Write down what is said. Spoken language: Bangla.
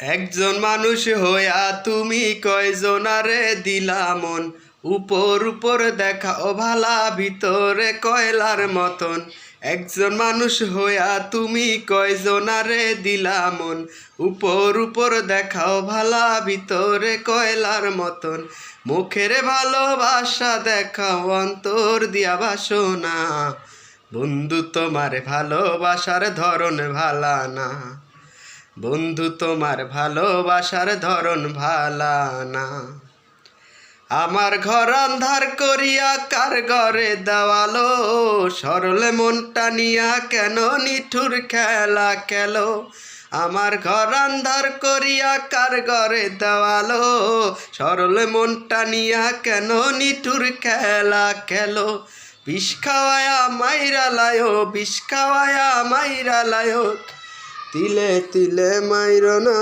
একজন মানুষ হইয়া তুমি কয়জনারে দিলা মন, উপর উপর দেখাও ভালা ভিতরে কয়লার মতন। একজন মানুষ হইয়া তুমি কয়জনারে দিলা মন, উপর উপর দেখাও ভালা ভিতরে কয়লার মতন। মুখের ভালোবাসা দেখাও অন্তর দিয়া বাসনা, বন্ধু তোমার ভালোবাসার ধরন ভালা না। বন্ধু তোমার ভালোবাসার ধরন ভালা না। আমার ঘর আন্ধার করিয়া কার ঘরে দেওয়ালো, সরল মনটা নিয়া কেন নিঠুর খেলা খেলো। আমার ঘর আন্ধার করিয়া কার ঘরে দেওয়ালো, সরল মনটা নিয়া কেন নিঠুর খেলা খেলো। বিষ খাওয়ায়া মাইরা লায়ো, বিষ খাওয়ায়া মাইরা লায়ো, তিলে তিলে মাইর না।